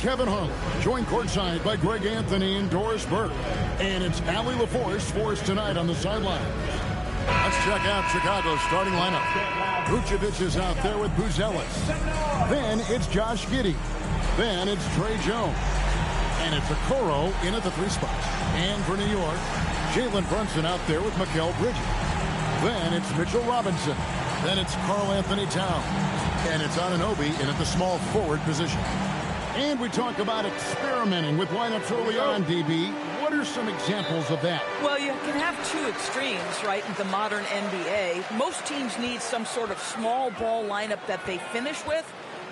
Kevin Harlan, joined courtside by Greg Anthony and Doris Burke. And it's Allie LaForce for us tonight on the sideline. Let's check out Chicago's starting lineup. Vucevic is out there with Buzelis. Then it's Josh Giddey. Then it's Trey Jones. And it's Okoro in at the 3 spot. And for New York, Jalen Brunson out there with Mikal Bridges. Then it's Mitchell Robinson. Then it's Karl Anthony Towns. And it's Anunoby in at the small forward position. And we talk about experimenting with lineups early on, DB. What are some examples of that? Well, you can have 2 extremes, right, in the modern NBA. Most teams need some sort of small ball lineup that they finish with.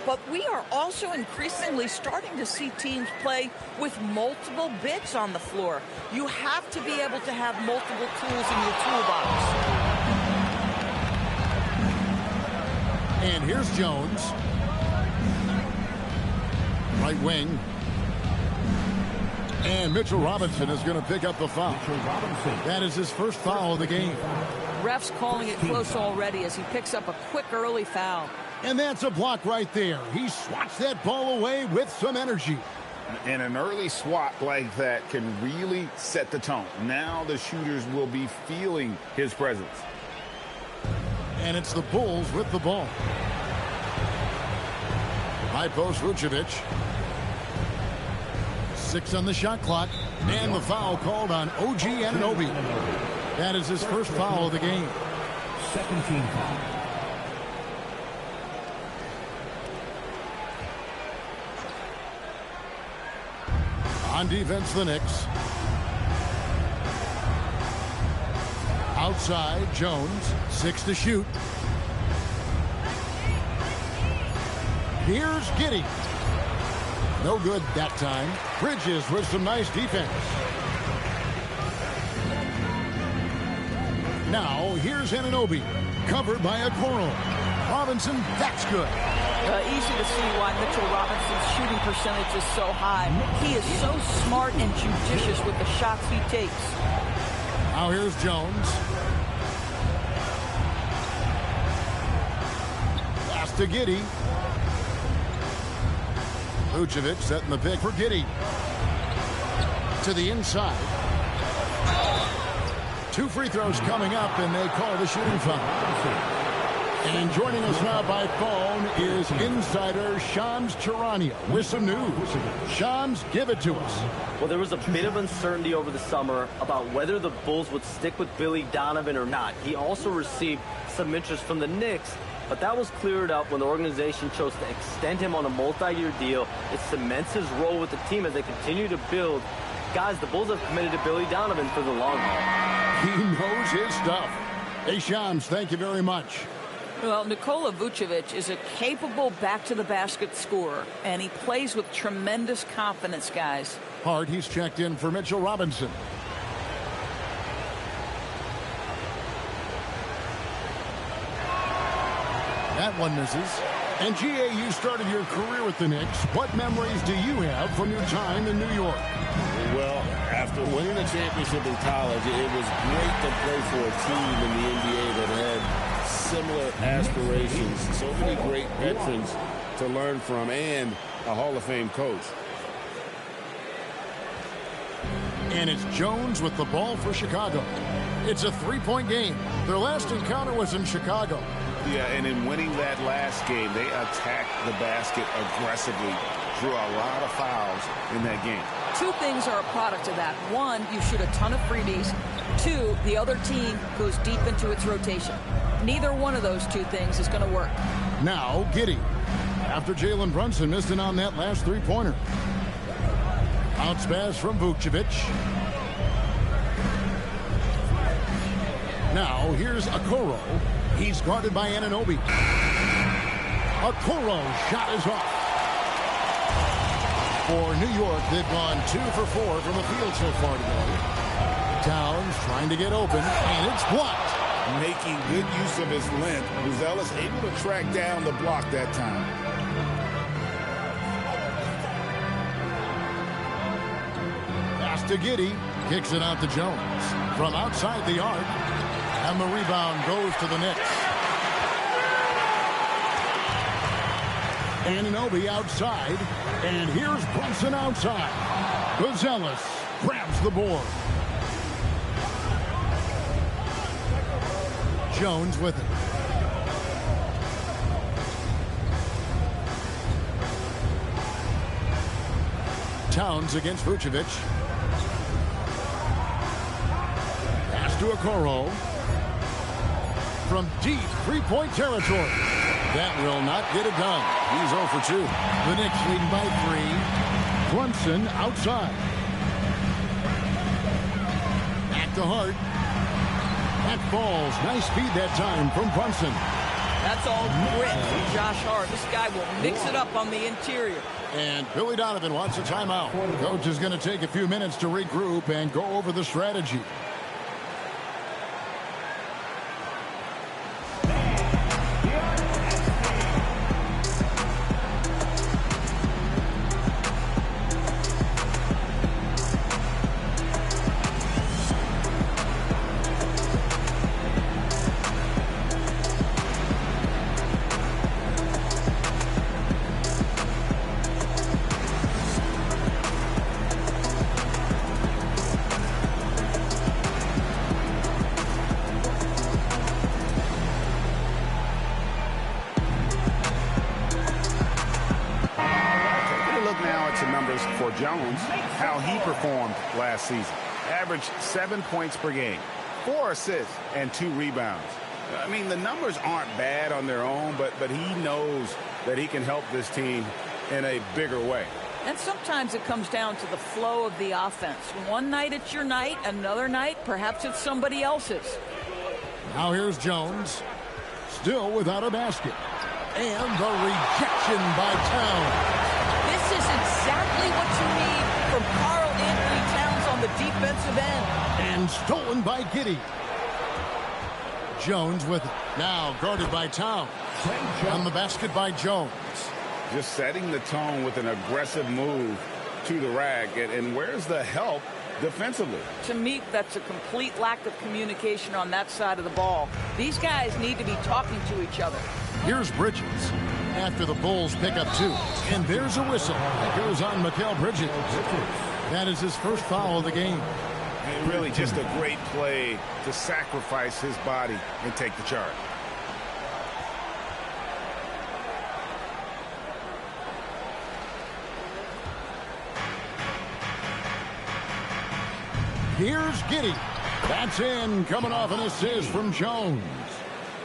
But we are also increasingly starting to see teams play with multiple bigs on the floor. You have to be able to have multiple tools in your toolbox. And here's Jones. Right wing. And Mitchell Robinson is going to pick up the foul. That is his first foul of the game. Refs calling it close already as he picks up a quick early foul. And that's a block right there. He swats that ball away with some energy. And an early swat like that can really set the tone. Now the shooters will be feeling his presence. And it's the Bulls with the ball. High post Vucevic. 6 on the shot clock. And the foul called on OG Anunoby. That is his first foul of the game. 17 foul. On defense, the Knicks. Outside, Jones. 6 to shoot. Here's Giddey. No good that time. Bridges with some nice defense. Now, here's Anunoby. Covered by Okoro. Robinson, that's good. Easy to see why Mitchell Robinson's shooting percentage is so high. He is so smart and judicious with the shots he takes. Now here's Jones. Pass to Giddey. Vucevic setting the pick for Giddey. To the inside. 2 free throws coming up, and they call the shooting foul. And joining us now by phone is insider Shams Charania with some news. Shams, give it to us. Well, there was a bit of uncertainty over the summer about whether the Bulls would stick with Billy Donovan or not. He also received some interest from the Knicks, but that was cleared up when the organization chose to extend him on a multi-year deal. It cements his role with the team as they continue to build. Guys, the Bulls have committed to Billy Donovan for the long haul. He knows his stuff. Hey, Shams, thank you very much. Well, Nikola Vucevic is a capable back-to-the-basket scorer, and he plays with tremendous confidence, guys. Hart, he's checked in for Mitchell Robinson. That one misses. And G.A., you started your career with the Knicks. What memories do you have from your time in New York? Well, after winning a championship in college, it was great to play for a team in the NBA that had similar aspirations, so many great veterans to learn from, and a Hall of Fame coach. And it's Jones with the ball for Chicago. It's a 3-point game. Their last encounter was in Chicago. Yeah, and in winning that last game, they attacked the basket aggressively, drew a lot of fouls in that game. 2 things are a product of that. 1, you shoot a ton of freebies. 2, the other team goes deep into its rotation. Neither one of those 2 things is going to work. Now, Giddey. After Jalen Brunson missed it on that last 3-pointer. Bounce pass from Vucevic. Now, here's Okoro. He's guarded by Anunoby. Okoro's shot is off. For New York, they've gone 2 for 4 from the field so far today. Towns trying to get open, and it's blocked. Making good use of his length. Buzelis able to track down the block that time. Pass to Giddey. Kicks it out to Jones. From outside the arc. And the rebound goes to the Knicks. Anunoby outside. And here's Brunson outside. Gonzalez grabs the board. Jones with it. Towns against Vucevic. Pass to Okoro. From deep three-point territory. That will not get it done. He's 0 for 2. The Knicks leading by 3. Brunson outside. Back to Hart. That falls. Nice speed that time from Brunson. That's all grit from Josh Hart. This guy will mix it up on the interior. And Billy Donovan wants a timeout. Coach is going to take a few minutes to regroup and go over the strategy. For Jones, how he performed last season. Averaged 7 points per game, 4 assists, and 2 rebounds. I mean, the numbers aren't bad on their own, but he knows that he can help this team in a bigger way. And sometimes it comes down to the flow of the offense. One night it's your night, another night perhaps it's somebody else's. Now here's Jones, still without a basket. And the rejection by Towns. This is exactly what you need from Karl Anthony Towns on the defensive end. And stolen by Giddey. Jones with it. Now guarded by Towns. On the basket by Jones. Just setting the tone with an aggressive move to the rack. And where's the help defensively? To me, that's a complete lack of communication on that side of the ball. These guys need to be talking to each other. Here's Bridges after the Bulls pick up 2. And there's a whistle. It goes on Mikal Bridges. That is his first foul of the game. And really just a great play to sacrifice his body and take the charge. Here's Giddey. That's in, coming off an assist from Jones.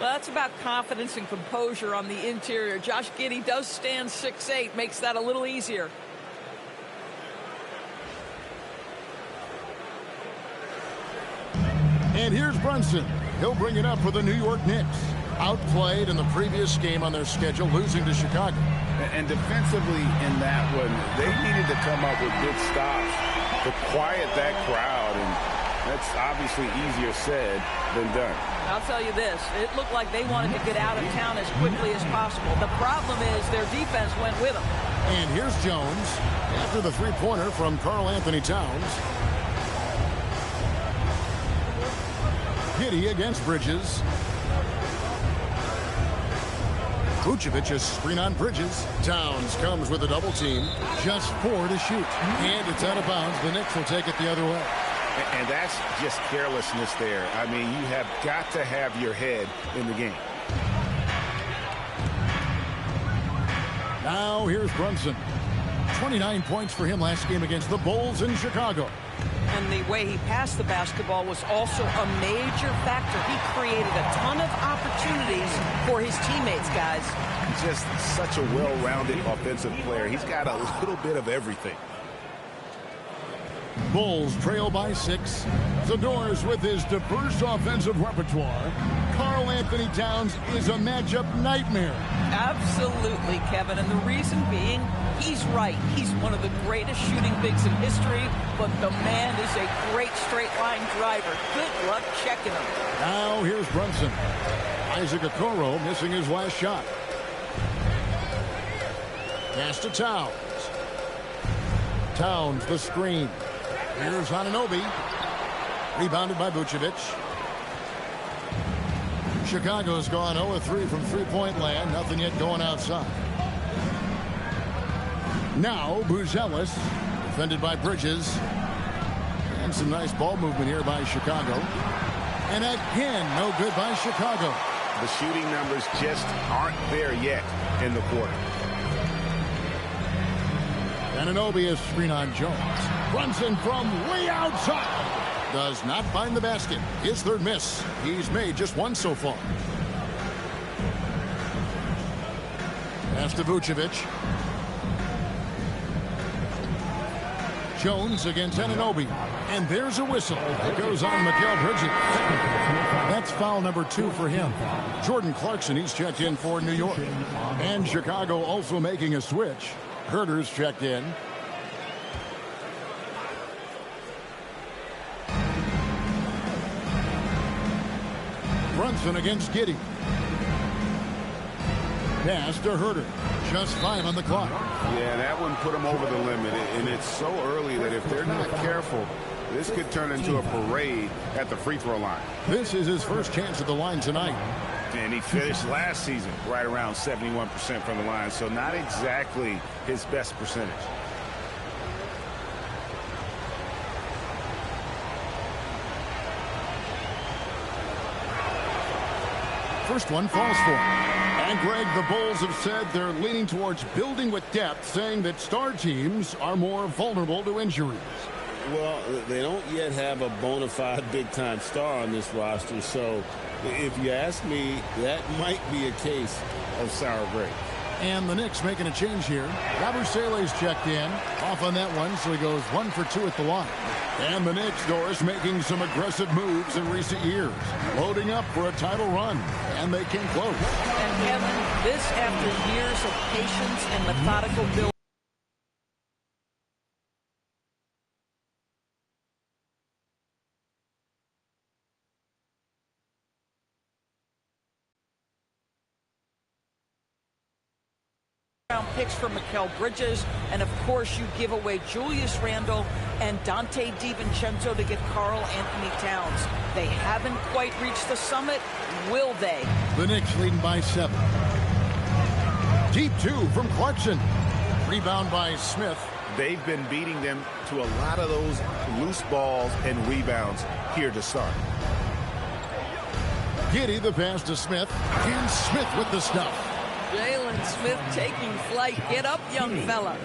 Well, that's about confidence and composure on the interior. Josh Giddey does stand 6'8", makes that a little easier. And here's Brunson. He'll bring it up for the New York Knicks. Outplayed in the previous game on their schedule, losing to Chicago. And defensively in that one, they needed to come up with good stops to quiet that crowd, and that's obviously easier said than done. I'll tell you this, it looked like they wanted to get out of town as quickly as possible. The problem is their defense went with them. And here's Jones after the three-pointer from Karl Anthony Towns. Giddey against Bridges. Vucevic is screen on Bridges. Towns comes with a double team. Just 4 to shoot. And it's out of bounds. The Knicks will take it the other way. And that's just carelessness there. I mean, you have got to have your head in the game. Now here's Brunson. 29 points for him last game against the Bulls in Chicago. And the way he passed the basketball was also a major factor. He created a ton of opportunities for his teammates, guys. Just such a well-rounded offensive player. He's got a little bit of everything. Bulls trail by 6. The Doors with his diverse offensive repertoire. Karl Anthony Towns is a matchup nightmare. Absolutely, Kevin. And the reason being, he's right. He's one of the greatest shooting bigs in history, but the man is a great straight-line driver. Good luck checking him. Now here's Brunson. Isaac Okoro missing his last shot. Pass to Towns. Towns the screen. Here's Anunoby. Rebounded by Vucevic. Chicago's gone 0-3 from three-point land. Nothing yet going outside. Now Buzelis, defended by Bridges. And some nice ball movement here by Chicago. And again, no good by Chicago. The shooting numbers just aren't there yet in the quarter. Anunoby is screen on Jones. Brunson from way outside. Does not find the basket. His third miss. He's made just one so far. Pass to Vucevic. Jones against Anunoby. And there's a whistle. It goes on Mikal Bridges. That's foul number 2 for him. Jordan Clarkson, he's checked in for New York. And Chicago also making a switch. Herter's checked in. Brunson against Giddey. Pass to Herter. Just 5 on the clock. Yeah, that one put him over the limit. And it's so early that if they're not careful, this could turn into a parade at the free throw line. This is his first chance at the line tonight. And he finished last season right around 71% from the line, so not exactly his best percentage. First one falls for him. And Greg, the Bulls have said they're leaning towards building with depth, saying that star teams are more vulnerable to injuries. Well, they don't yet have a bona fide big-time star on this roster, so if you ask me, that might be a case of sour grapes. And the Knicks making a change here. Yabusele's checked in. Off on that one, so he goes 1 for 2 at the line. And the Knicks, Doris, making some aggressive moves in recent years. Loading up for a title run. And they came close. And Kevin, this after years of patience and methodical build. Picks for Mikal Bridges, and of course you give away Julius Randle and Dante DiVincenzo to get Karl Anthony Towns. They haven't quite reached the summit. Will they? The Knicks leading by 7. Deep 2 from Clarkson. Rebound by Smith. They've been beating them to a lot of those loose balls and rebounds here to start. Giddey the pass to Smith. And Smith with the stuff. Jalen Smith taking flight. Get up, young fella.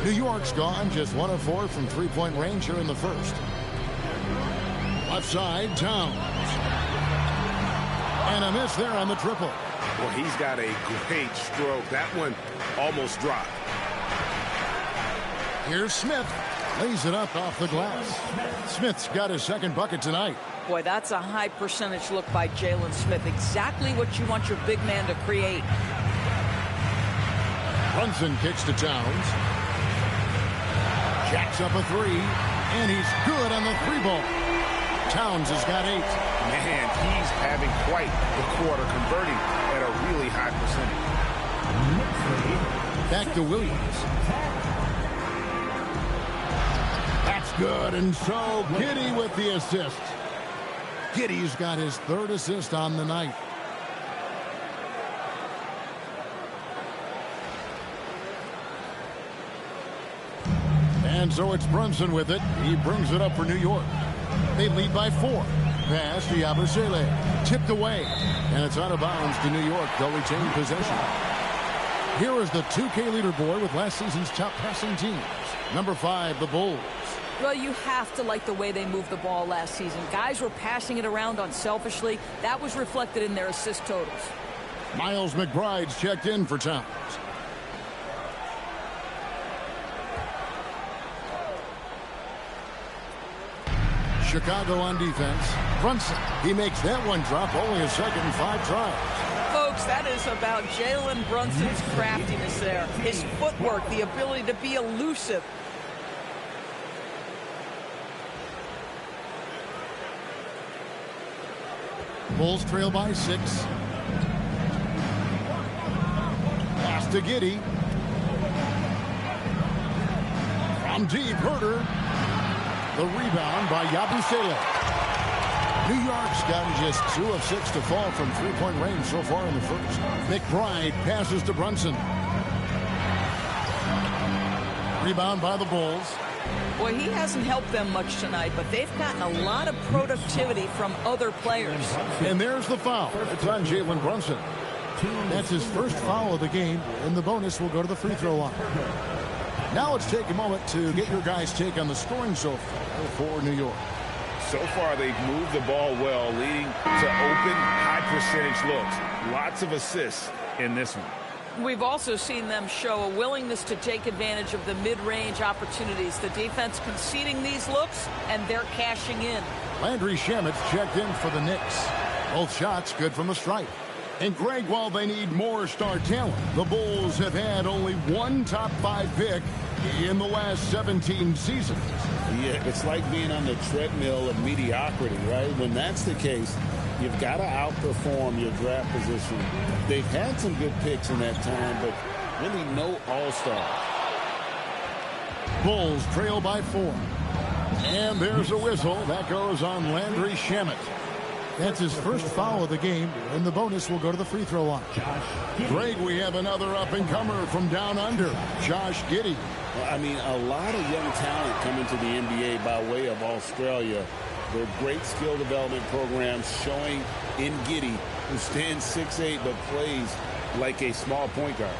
New York's gone just 1 of 4 from three-point range here in the first. Left side, Towns. And a miss there on the triple. Well, he's got a great stroke. That one almost dropped. Here's Smith. Lays it up off the glass. Smith's got his second bucket tonight. Boy, that's a high percentage look by Jalen Smith. Exactly what you want your big man to create. Brunson kicks to Towns. Jacks up a 3. And he's good on the 3-ball. Towns has got 8. Man, he's having quite the quarter, converting at a really high percentage. Back to Williams. That's good. And so Giddey with the assist. Giddey's got his 3rd assist on the night. And so it's Brunson with it. He brings it up for New York. They lead by 4. Pass to Yabusele. Tipped away. And it's out of bounds to New York. They'll retain possession. Here is the 2K leaderboard with last season's top passing teams. Number 5, the Bulls. Well, you have to like the way they moved the ball last season. Guys were passing it around unselfishly. That was reflected in their assist totals. Miles McBride's checked in for Towns. Chicago on defense. Brunson. He makes that one drop. Only a second and 5 tries. Folks, that is about Jalen Brunson's craftiness there. His footwork, the ability to be elusive. Bulls trail by 6. Pass to Giddey. From deep, Herter. The rebound by Yabusele. New York's gotten just 2 of 6 to fall from three-point range so far in the first. McBride passes to Brunson. Rebound by the Bulls. Boy, he hasn't helped them much tonight, but they've gotten a lot of productivity from other players. And there's the foul. It's on Jalen Brunson. That's his first foul of the game, and the bonus will go to the free throw line. Now let's take a moment to get your guys' take on the scoring so far for New York. So far, they've moved the ball well, leading to open, high-percentage looks. Lots of assists in this one. We've also seen them show a willingness to take advantage of the mid-range opportunities. The defense conceding these looks, and they're cashing in. Landry Shamet checked in for the Knicks. Both shots good from the stripe. And Greg, while they need more star talent, the Bulls have had only one top 5 pick in the last 17 seasons. Yeah, it's like being on the treadmill of mediocrity, right? When that's the case, you've got to outperform your draft position. They've had some good picks in that time, but really no all-star. Bulls trail by 4. And there's a whistle. That goes on Landry Shamet. That's his first foul of the game, and the bonus will go to the free throw line. Greg, we have another up-and-comer from down under, Josh Giddey. Well, I mean, a lot of young talent coming to the NBA by way of Australia. There are great skill development programs showing in Giddey, who stands 6'8", but plays like a small point guard.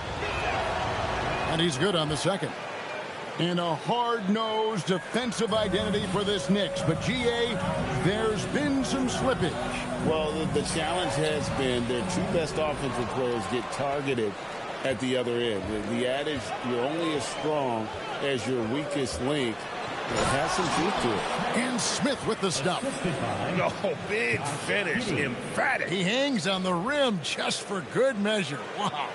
And he's good on the second. And a hard-nosed defensive identity for this Knicks. But, G.A., there's been some slippage. Well, the challenge has been their 2 best offensive players get targeted at the other end. The adage, you're only as strong as your weakest link, has some truth to it. And Smith with the stop. No, big finish, emphatic. He hangs on the rim just for good measure. Wow.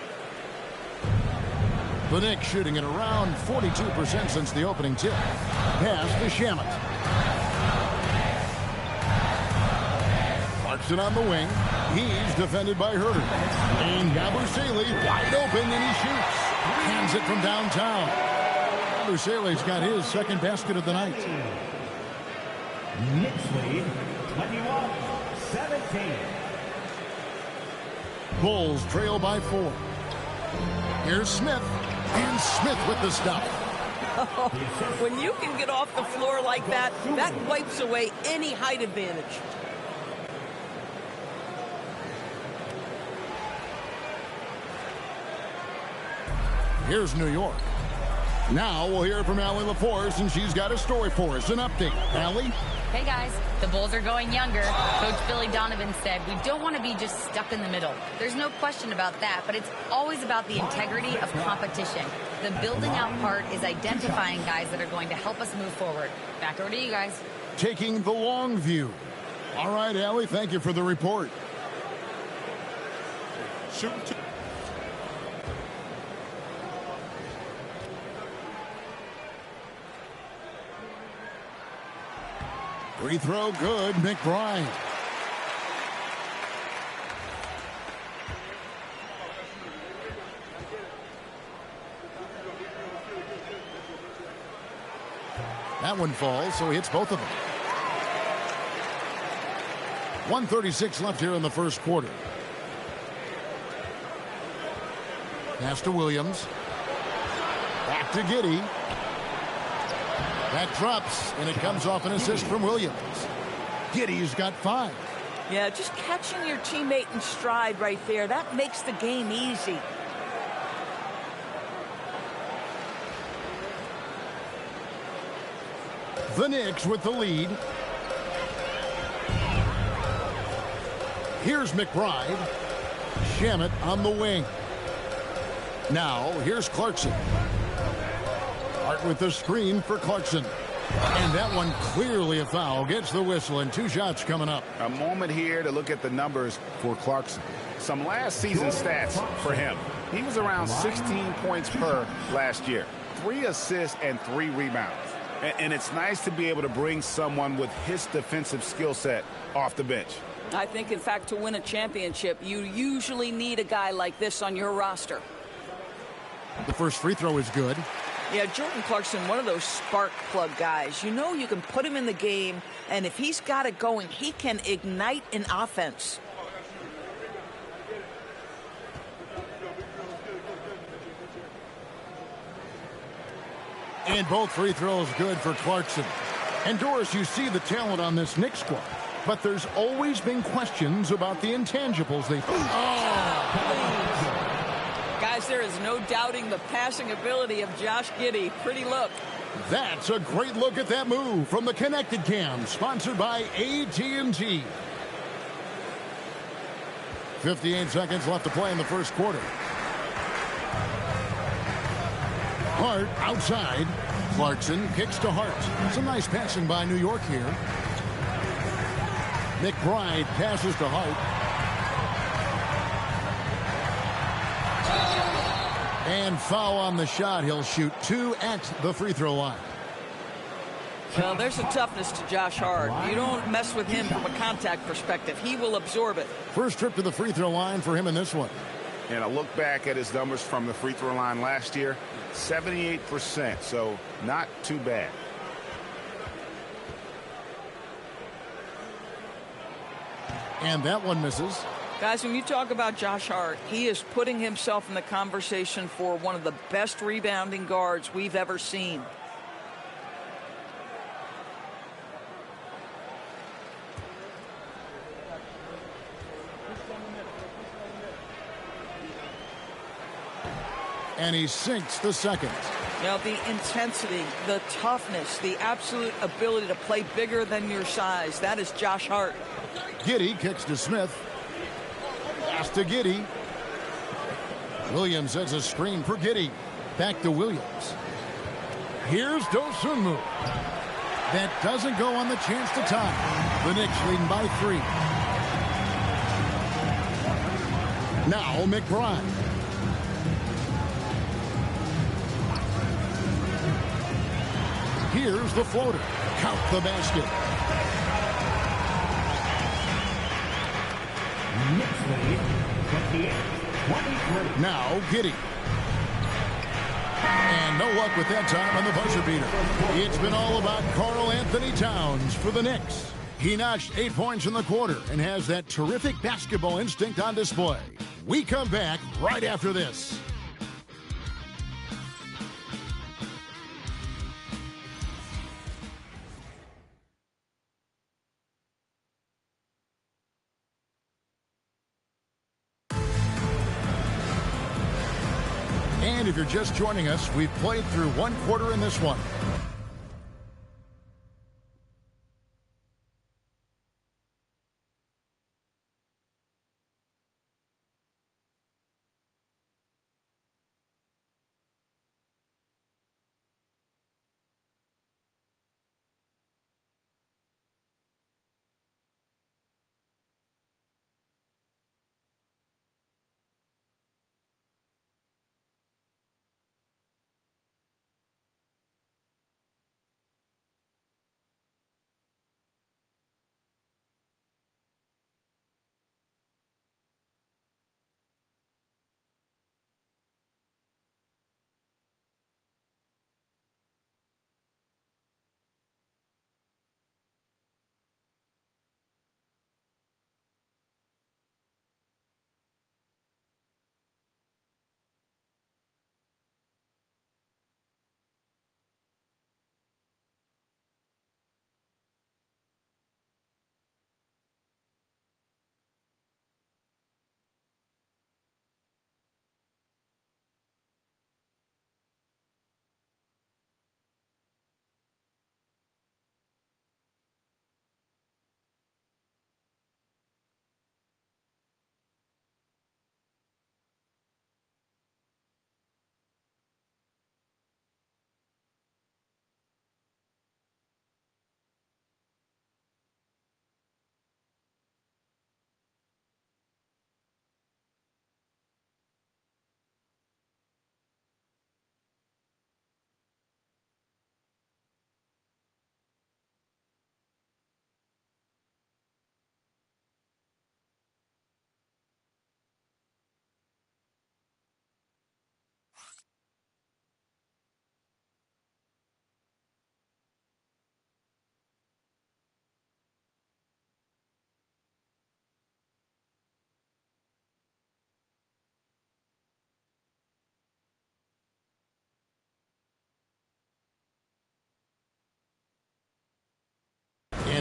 The Knicks shooting at around 42% since the opening tip. Pass to Shamet. Clarkson on the wing. He's defended by Herter. And Yabusele wide open, and he shoots. Hands it from downtown. Yabusele's got his second basket of the night. Knicks lead 21-17. Bulls trail by 4. Here's Smith. And Smith with the stop. Oh, when you can get off the floor like that, that wipes away any height advantage. Here's New York. Now we'll hear from Allie LaForce, and she's got a story for us. An update. Allie? Hey guys, the Bulls are going younger. Coach Billy Donovan said we don't want to be just stuck in the middle. There's no question about that, but it's always about the integrity of competition. The building out part is identifying guys that are going to help us move forward. Back over to you guys. Taking the long view. All right, Allie, thank you for the report. Shoot. Free throw good, McBride. That one falls, so he hits both of them. 1:36 left here in the first quarter. Pass to Williams. Back to Giddey. That drops, and it comes off an assist from Williams. Giddey's got 5. Yeah, just catching your teammate in stride right there, that makes the game easy. The Knicks with the lead. Here's McBride. Shamet on the wing. Now, here's Clarkson. Hart with the screen for Clarkson. And that one clearly a foul. Gets the whistle, and 2 shots coming up. A moment here to look at the numbers for Clarkson. Some last season stats for him. He was around 16 points per last year. 3 assists and 3 rebounds. And it's nice to be able to bring someone with his defensive skill set off the bench. I think, in fact, to win a championship, you usually need a guy like this on your roster. The first free throw is good. Yeah, Jordan Clarkson, one of those spark plug guys. You know you can put him in the game, and if he's got it going, he can ignite an offense. And both free throws good for Clarkson. And Doris, you see the talent on this Knicks squad, but there's always been questions about the intangibles they face. Guys, there is no doubting the passing ability of Josh Giddey. Pretty look. That's a great look at that move from the Connected Cam, sponsored by AT&T. 58 seconds left to play in the first quarter. Hart outside. Clarkson kicks to Hart. Some nice passing by New York here. McBride passes to Hart. And foul on the shot. He'll shoot 2 at the free throw line. Well, there's a toughness to Josh Hart. You don't mess with him from a contact perspective. He will absorb it. First trip to the free throw line for him in this one. And a look back at his numbers from the free throw line last year, 78%, so not too bad. And that one misses. Guys, when you talk about Josh Hart, he is putting himself in the conversation for one of the best rebounding guards we've ever seen. And he sinks the second. Now, the intensity, the toughness, the absolute ability to play bigger than your size, that is Josh Hart. Giddey kicks to Smith. Pass to Giddey. Williams has a screen for Giddey. Back to Williams. Here's Dosunmu. That doesn't go on the chance to tie. The Knicks leading by 3. Now McBride. Here's the floater. Count the basket. Now Giddey. And no luck with that time on the buzzer beater. It's been all about Karl Anthony Towns for the Knicks. He notched 8 points in the quarter and has that terrific basketball instinct on display. We come back right after this. And if you're just joining us, we've played through one quarter in this one.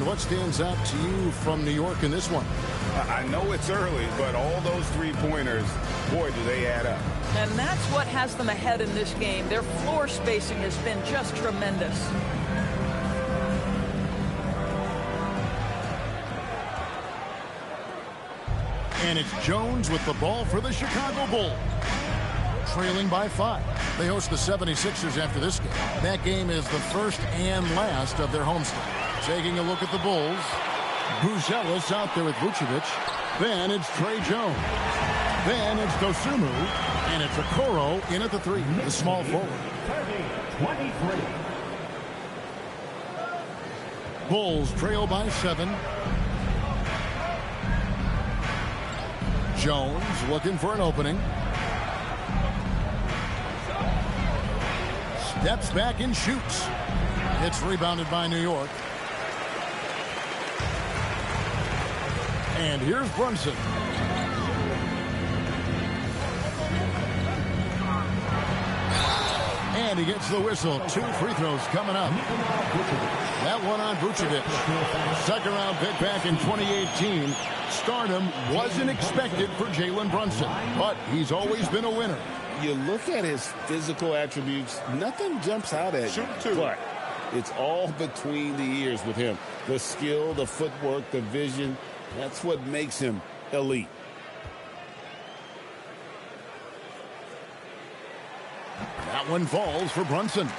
what stands out to you from New York in this one? I know it's early, but all those three-pointers, boy, do they add up. And that's what has them ahead in this game. Their floor spacing has been just tremendous. And it's Jones with the ball for the Chicago Bulls. Trailing by 5. They host the 76ers after this game. That game is the first and last of their homestand. Taking a look at the Bulls. Buzelis out there with Vucevic. Then it's Trey Jones. Then it's Dosunmu. And it's Okoro in at the 3. The small forward. 23. Bulls trail by 7. Jones looking for an opening. Steps back and shoots. It's rebounded by New York. And here's Brunson. And he gets the whistle. 2 free throws coming up. That one on Vucevic. Second round pick back in 2018. Stardom wasn't expected for Jalen Brunson, but he's always been a winner. You look at his physical attributes, nothing jumps out at you. But it's all between the ears with him. The skill, the footwork, the vision, that's what makes him elite. That one falls for Brunson.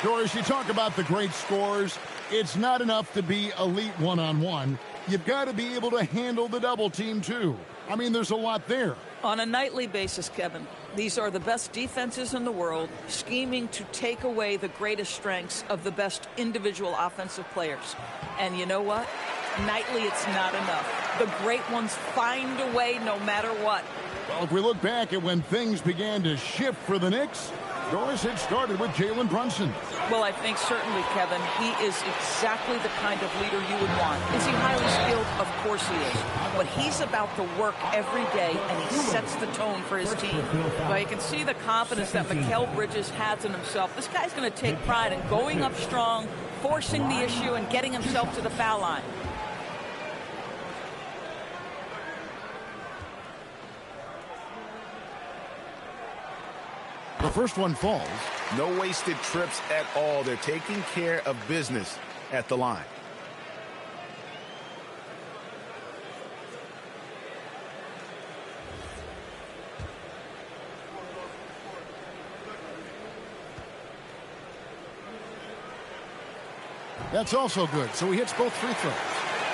Doris, you talk about the great scores. It's not enough to be elite one-on-one. You've got to be able to handle the double team, too. I mean, there's a lot there. On a nightly basis, Kevin, these are the best defenses in the world, scheming to take away the greatest strengths of the best individual offensive players. And you know what? Nightly, it's not enough. The great ones find a way no matter what. Well, if we look back at when things began to shift for the Knicks, Doris had started with Jalen Brunson. Well, I think certainly, Kevin, he is exactly the kind of leader you would want. Is he highly skilled? Of course he is. But he's about to work every day, and he sets the tone for his team. Well, you can see the confidence that Mikal Bridges has in himself. This guy's going to take pride in going up strong, forcing the issue, and getting himself to the foul line. The first one falls. No wasted trips at all. They're taking care of business at the line. That's also good. So he hits both free throws.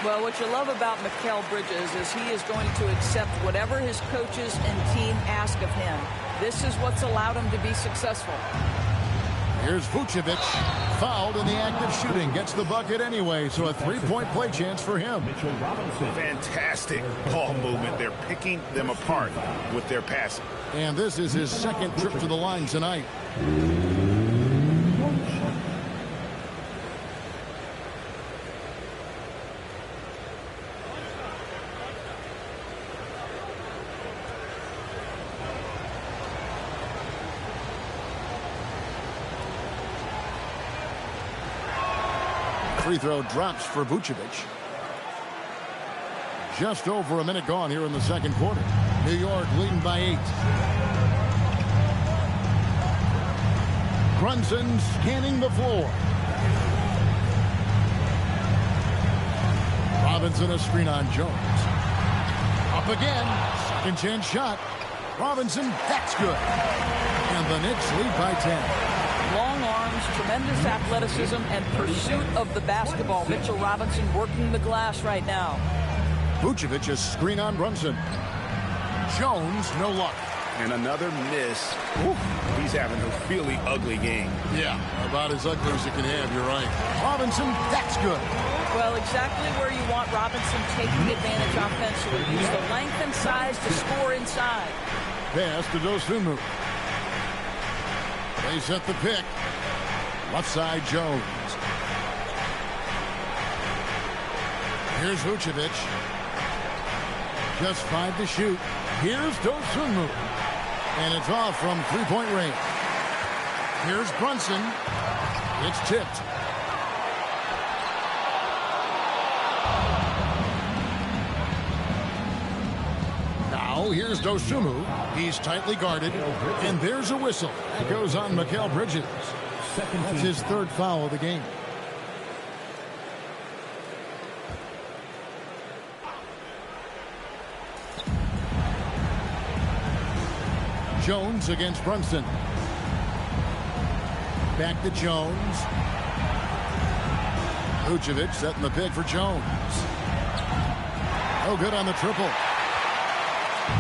Well, what you love about Mikal Bridges is he is going to accept whatever his coaches and team ask of him. This is what's allowed him to be successful. Here's Vucevic, fouled in the act of shooting. Gets the bucket anyway, so a three-point play chance for him. Fantastic ball movement. They're picking them apart with their passing. And this is his second trip to the line tonight. Free throw drops for Vucevic. Just over a minute gone here in the second quarter. New York leading by 8. Brunson scanning the floor. Robinson a screen on Jones. Up again. Second chance shot. Robinson, that's good. And the Knicks lead by 10. Long arms, tremendous athleticism, and pursuit of the basketball. Mitchell Robinson working the glass right now. Vucevic a screen on Brunson. Jones, no luck. And another miss. Ooh, he's having a really ugly game. Yeah, about as ugly as you can have, you're right. Robinson, that's good. Well, exactly where you want Robinson taking advantage offensively. Use the length and size to score inside. Pass to Dosunmu. They set the pick. Left side, Jones. Here's Vucevic. Just 5 to shoot. Here's Dosunmu. And it's off from three-point range. Here's Brunson. It's tipped. Now here's Dosumu. He's tightly guarded, and there's a whistle. That goes on Mikal Bridges. That's his third foul of the game. Jones against Brunson. Back to Jones. Vucevic setting the pick for Jones. Oh, good on the triple.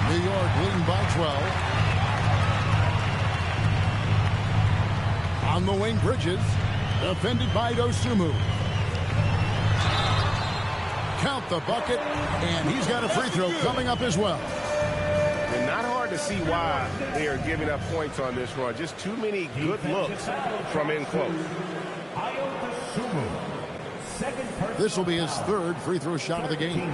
New York leading by 12. On the wing, Bridges. Defended by Dosumu. Count the bucket, and he's got a free throw coming up as well. And not hard to see why they are giving up points on this run. Just too many good looks from in close. This will be his third free throw shot of the game.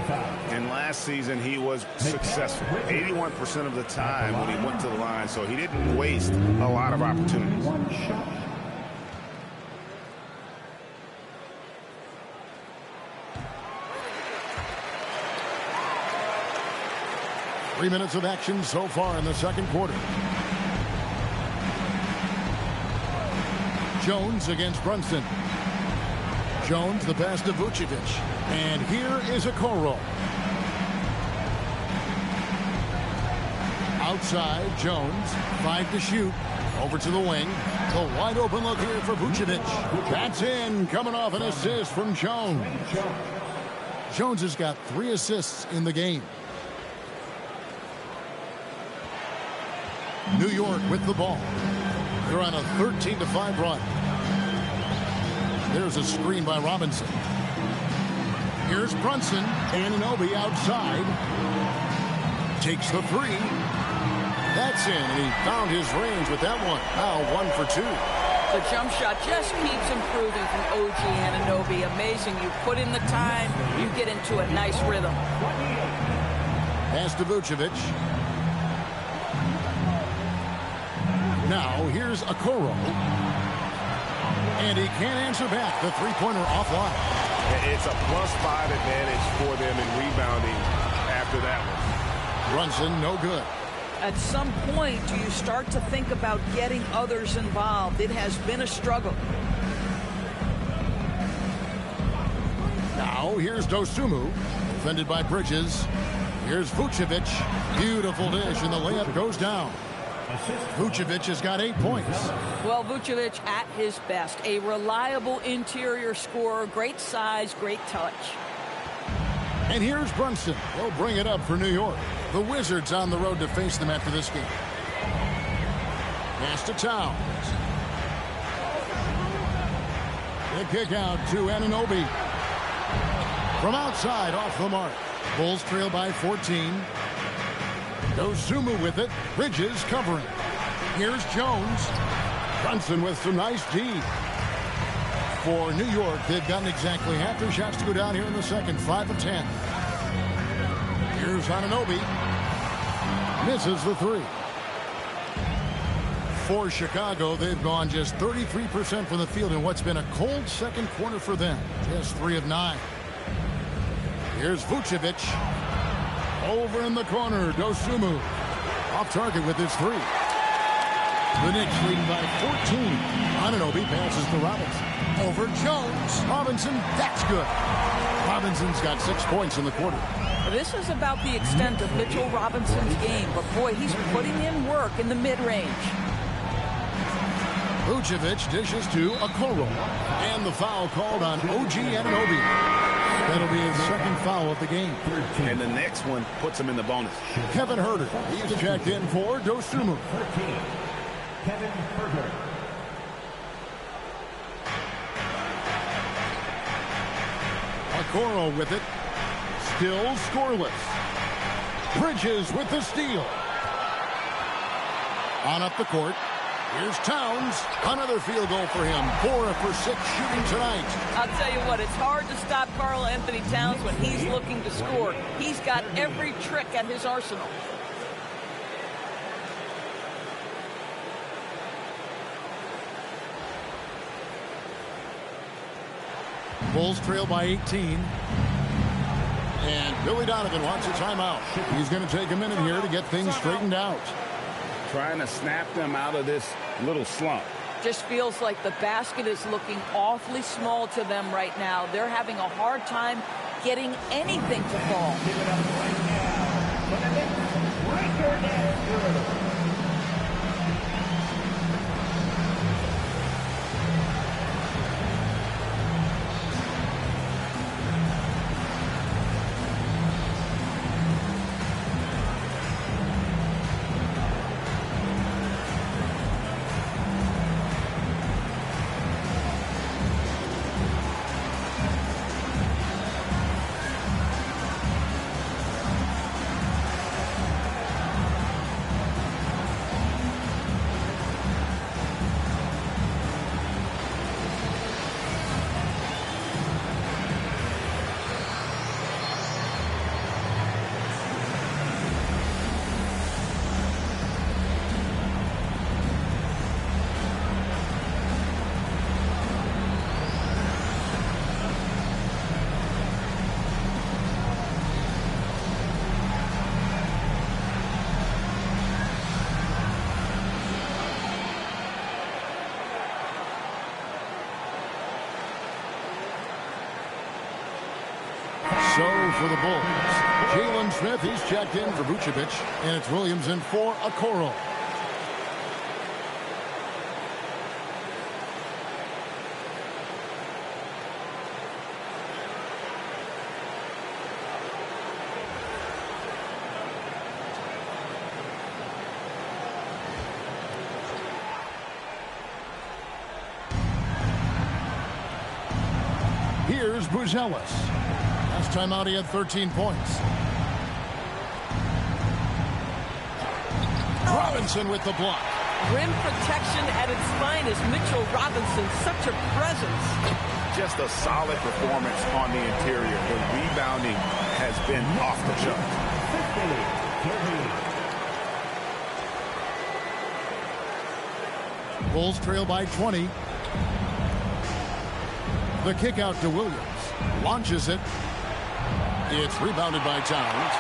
And last season he was successful 81% of the time when he went to the line, so he didn't waste a lot of opportunities. 3 minutes of action so far in the second quarter. Jones against Brunson. Jones, the pass to Vucevic. And here is Okoro. Outside, Jones. 5 to shoot. Over to the wing. The wide open look here for Vucevic. That's in, coming off an assist from Jones. Jones has got 3 assists in the game. New York with the ball. They're on a 13-5 run. There's a screen by Robinson. Here's Brunson. Anunoby outside. Takes the 3. That's in, and he found his range with that one. Now 1 for 2. The jump shot just keeps improving from OG Anunoby. Amazing. You put in the time, you get into a nice rhythm. Pass to Vucevic. Now here's Okoro. And he can't answer back. The three-pointer offline. It's a +5 advantage for them in rebounding after that one. Brunson, no good. At some point, do you start to think about getting others involved? It has been a struggle. Now here's Dosumu. Defended by Bridges. Here's Vucevic. Beautiful dish, and the layup goes down. Vucevic has got 8 points. Well, Vucevic at his best. A reliable interior scorer. Great size, great touch. And here's Brunson. He'll bring it up for New York. The Wizards on the road to face them after this game. Pass to Towns. The kick out to Anunoby. From outside, off the mark. Bulls trail by 14. Dosumu with it. Bridges covering. Here's Jones. Brunson with some nice D. For New York, they've gotten exactly half their shots to go down here in the second. 5 of 10. Here's Anunoby. Misses the 3. For Chicago, they've gone just 33% from the field in what's been a cold second quarter for them. Just 3 of 9. Here's Vucevic. Over in the corner, Dosumu. Off target with his 3. The Knicks leading by 14. Anunoby passes to Robinson. Over Jones. Robinson, that's good. Robinson's got 6 points in the quarter. This is about the extent of Mitchell Robinson's game, but boy, he's putting in work in the mid-range. Vucevic dishes to Okoro. And the foul called on OG Anunoby. That'll be his second foul of the game. And the next one puts him in the bonus. Kevin Huerter. He's checked in for Dosumu. Kevin Huerter. Okoro with it. Still scoreless. Bridges with the steal. On up the court. Here's Towns. Another field goal for him. 4 for 6 shooting tonight. I'll tell you what, it's hard to stop Karl Anthony Towns when he's looking to score. He's got every trick at his arsenal. Bulls trail by 18. And Billy Donovan wants a timeout. He's going to take a minute here to get things straightened out. Trying to snap them out of this little slump. Just feels like the basket is looking awfully small to them right now. They're having a hard time getting anything to fall. Give it up right now for the Knicks. Breaker Andrew. So for the Bulls, Jalen Smith, he's checked in for Vucevic, and it's Williams in for Okoro. Here's Buzelis. Last time out, he had 13 points. Robinson with the block. Rim protection at its finest. Mitchell Robinson, such a presence. Just a solid performance on the interior. The rebounding has been off the chart. Bulls trail by 20. The kick out to Williams. Launches it. It's rebounded by Towns.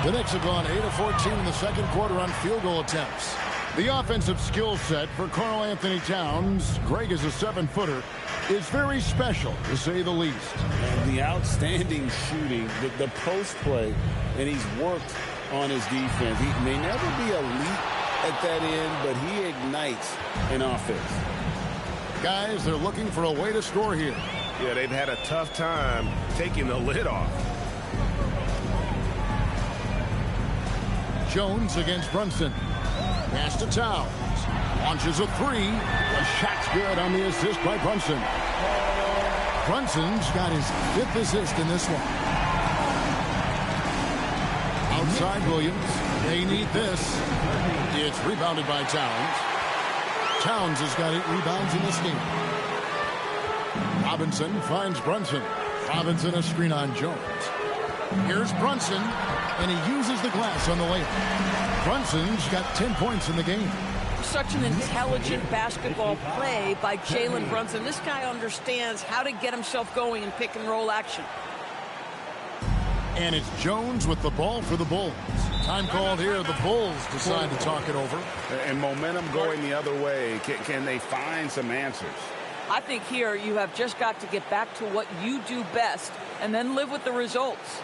The Knicks have gone 8 of 14 in the second quarter on field goal attempts. The offensive skill set for Karl Anthony Towns, Greg is a 7-footer, is very special, to say the least. And the outstanding shooting, the post play, and he's worked on his defense. He may never be elite at that end, but he ignites an offense. Guys, they're looking for a way to score here. Yeah, they've had a tough time taking the lid off. Jones against Brunson. Pass to Towns. Launches a three. The shot's good on the assist by Brunson. Brunson's got his 5th assist in this one. Outside Williams. They need this. It's rebounded by Towns. Towns has got 8 rebounds in this game. Robinson finds Brunson. Robinson a screen on Jones. Here's Brunson, and he uses the glass on the layup. Brunson's got 10 points in the game. Such an intelligent basketball play by Jalen Brunson. This guy understands how to get himself going in pick and roll action. And it's Jones with the ball for the Bulls. Time called here. The Bulls decide to talk it over. And momentum going the other way. Can they find some answers? I think here you have just got to get back to what you do best and then live with the results.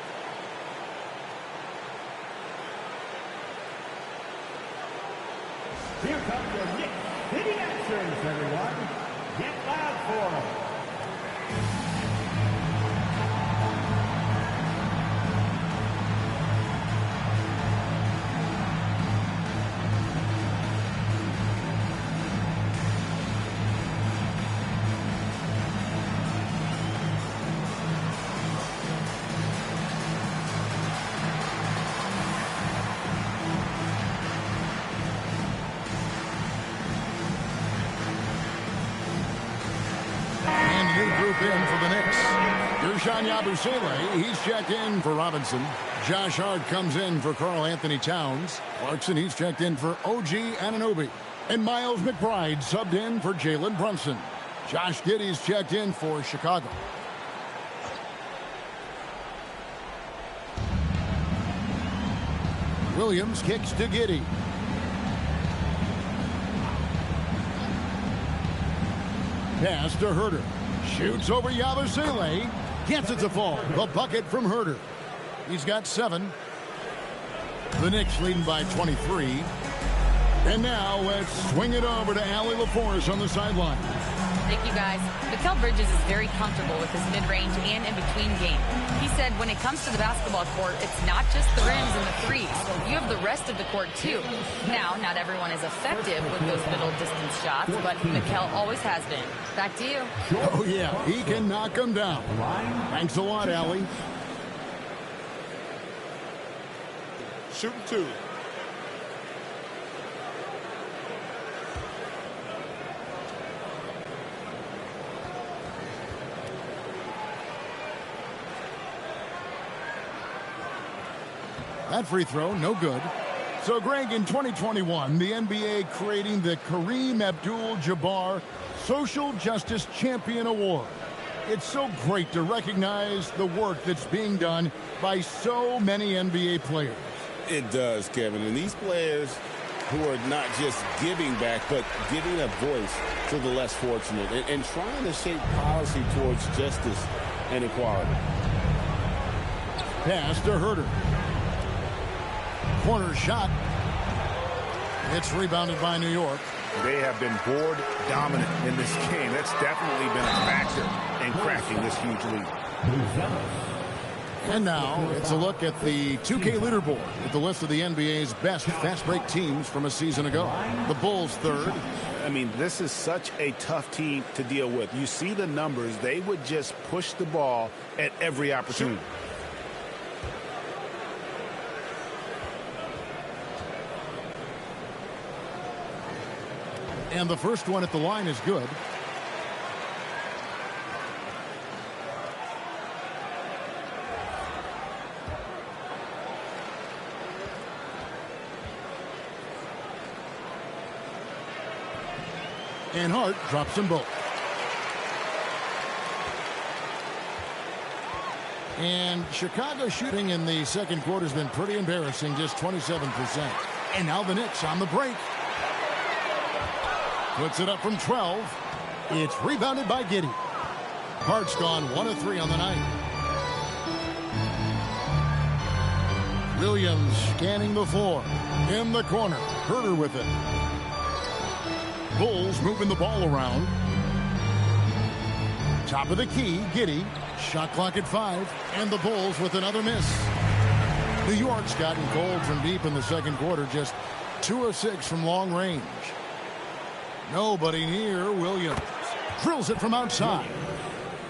Here comes your Knicks City answers, everyone. Get loud for them. In for the Knicks. Ersan Yabusele, he's checked in for Robinson. Josh Hart comes in for Karl Anthony Towns. Clarkson, he's checked in for OG Anunoby. And Miles McBride subbed in for Jalen Brunson. Josh Giddey's checked in for Chicago. Williams kicks to Giddey. Pass to Herter. Shoots over Yabusele. Gets it to fall. The bucket from Herter. He's got 7. The Knicks leading by 23. And now let's swing it over to Allie LaForce on the sideline. Thank you, guys. Mikal Bridges is very comfortable with his mid-range and in-between game. He said when it comes to the basketball court, it's not just the rims and the threes. You have the rest of the court, too. Now, not everyone is effective with those middle-distance shots, but Mikal always has been. Back to you. Oh, yeah. He can knock them down. Thanks a lot, Allie. Shooting 2. That free throw, no good. So, Greg, in 2021, the NBA creating the Kareem Abdul-Jabbar Social Justice Champion Award. It's so great to recognize the work that's being done by so many NBA players. It does, Kevin. And these players who are not just giving back, but giving a voice to the less fortunate and trying to shape policy towards justice and equality. Pass to Herter. Corner shot. It's rebounded by New York. They have been board dominant in this game. That's definitely been a factor in cracking this huge lead. And now it's a look at the 2K leaderboard with the list of the NBA's best fast break teams from a season ago. The Bulls third. I mean, this is such a tough team to deal with. You see the numbers. They would just push the ball at every opportunity. And the first one at the line is good. And Hart drops them both. And Chicago shooting in the second quarter has been pretty embarrassing, just 27%. And now the Knicks on the break. Puts it up from 12. It's rebounded by Giddey. Hart's gone 1 of 3 on the night. Williams scanning the floor. In the corner. Herter with it. Bulls moving the ball around. Top of the key, Giddey. Shot clock at 5. And the Bulls with another miss. New York's gotten cold from deep in the second quarter. Just 2 of 6 from long range. Nobody near Williams. Drills it from outside.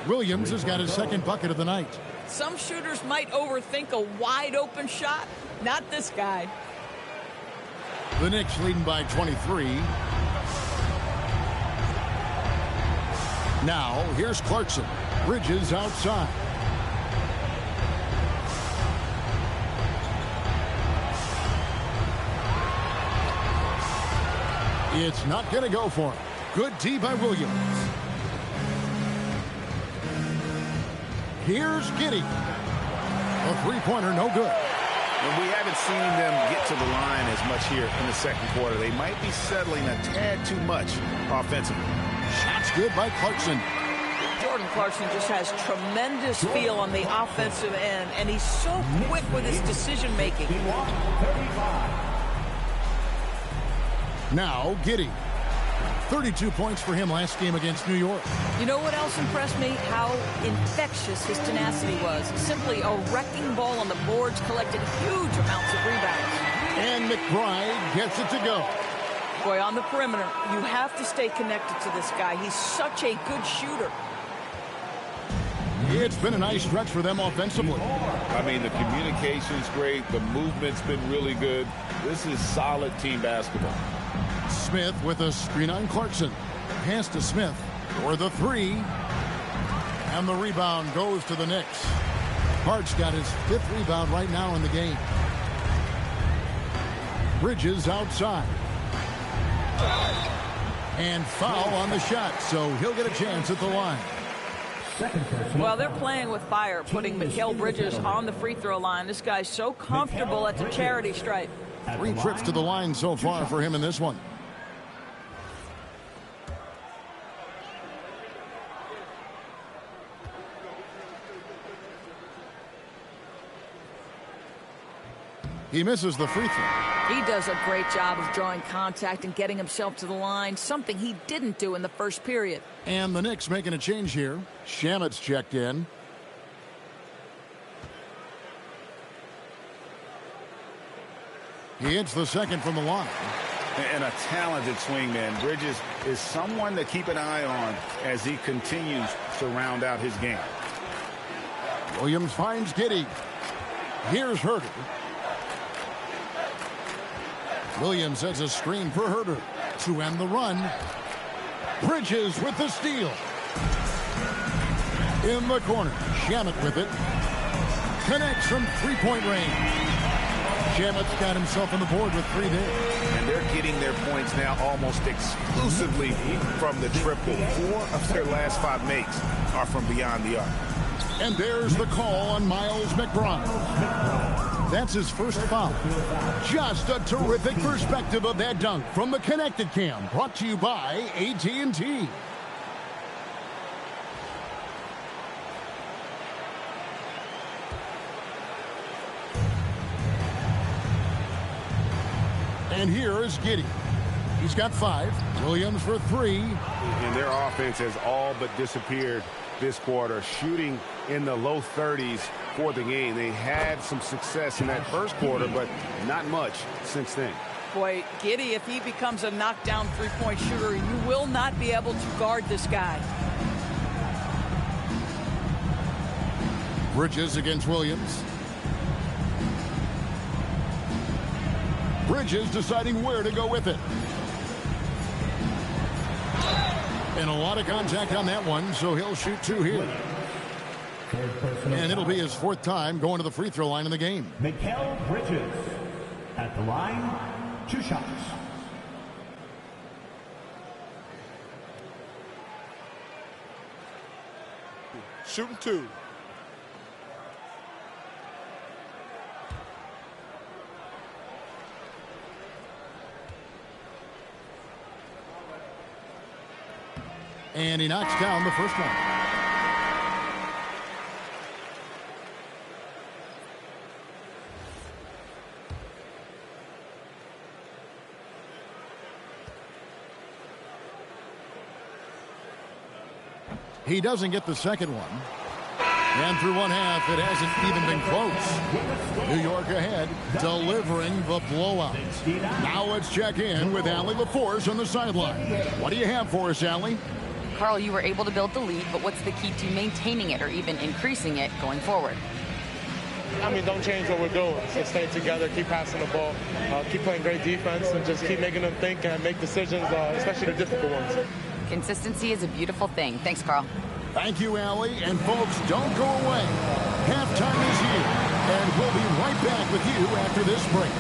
Williams has got his second bucket of the night. Some shooters might overthink a wide open shot. Not this guy. The Knicks leading by 23. Now, here's Clarkson. Bridges outside. It's not going to go for him. Good D by Williams. Here's Giddey. A three-pointer, no good. And we haven't seen them get to the line as much here in the second quarter. They might be settling a tad too much offensively. Shots good by Clarkson. Jordan Clarkson just has tremendous feel on the offensive end, and he's so quick with his decision-making. Now, Giddey. 32 points for him last game against New York. You know what else impressed me? How infectious his tenacity was. Simply a wrecking ball on the boards, collected huge amounts of rebounds. And McBride gets it to go. Boy, on the perimeter, you have to stay connected to this guy. He's such a good shooter. It's been a nice stretch for them offensively. I mean, the communication's great. The movement's been really good. This is solid team basketball. Smith with a screen on Clarkson. Pass to Smith for the three. And the rebound goes to the Knicks. Hart's got his 5th rebound right now in the game. Bridges outside. And foul on the shot, so he'll get a chance at the line. Well, they're playing with fire, putting Mikal Bridges on the free throw line. This guy's so comfortable at the charity stripe. 3 trips to the line so far for him in this one. He misses the free throw. He does a great job of drawing contact and getting himself to the line, something he didn't do in the first period. And the Knicks making a change here. Shamet's checked in. He hits the second from the line. And a talented swingman. Bridges is someone to keep an eye on as he continues to round out his game. Williams finds Giddey. Here's Herter. Williams sets a screen for Herter to end the run. Bridges with the steal. In the corner, Shamet with it. Connects from three-point range. Shamet's got himself on the board with 3 there. And they're getting their points now almost exclusively from the triple. 4 of their last 5 makes are from beyond the arc. And there's the call on Miles McBride. That's his first foul. Just a terrific perspective of that dunk from the Connected Cam, brought to you by AT&T. And here is Giddey. He's got 5. Williams for 3. And their offense has all but disappeared this quarter, shooting in the low 30s for the game. They had some success in that first quarter, but not much since then. Boy, Giddey, if he becomes a knockdown three-point shooter, you will not be able to guard this guy. Bridges against Williams. Bridges deciding where to go with it. And a lot of contact on that one, so he'll shoot 2 here. And it'll be his 4th time going to the free throw line in the game. Mikal Bridges at the line, 2 shots. Shooting 2. And he knocks down the first one. He doesn't get the second one. And through one half, it hasn't even been close. New York ahead, delivering the blowout. Now let's check in with Allie LaForce on the sideline. What do you have for us, Allie? Carl, you were able to build the lead, but what's the key to maintaining it or even increasing it going forward? I mean, don't change what we're doing. So stay together, keep passing the ball, keep playing great defense, and just keep making them think and make decisions, especially the difficult ones. Consistency is a beautiful thing. Thanks, Carl. Thank you, Allie. And folks, don't go away. Halftime is here, and we'll be right back with you after this break.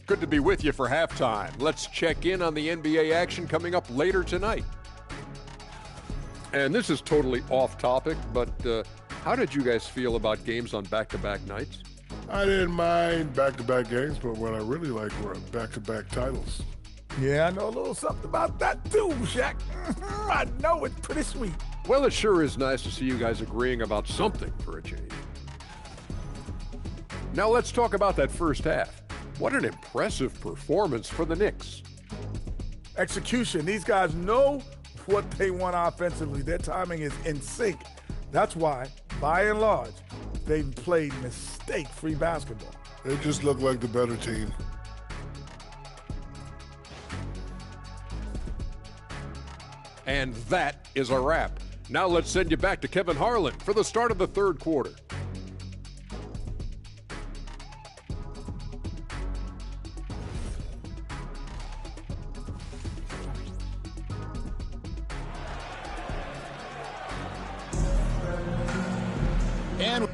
Good to be with you for halftime. Let's check in on the NBA action coming up later tonight. And this is totally off topic, but how did you guys feel about games on back-to-back nights? I didn't mind back-to-back games, but what I really liked were back-to-back titles. Yeah, I know a little something about that too, Shaq. I know it's pretty sweet. Well, it sure is nice to see you guys agreeing about something for a change. Now let's talk about that first half. What an impressive performance for the Knicks. Execution. These guys know what they want offensively. Their timing is in sync. That's why, by and large, they've played mistake-free basketball. They just look like the better team. And that is a wrap. Now let's send you back to Kevin Harlan for the start of the third quarter. And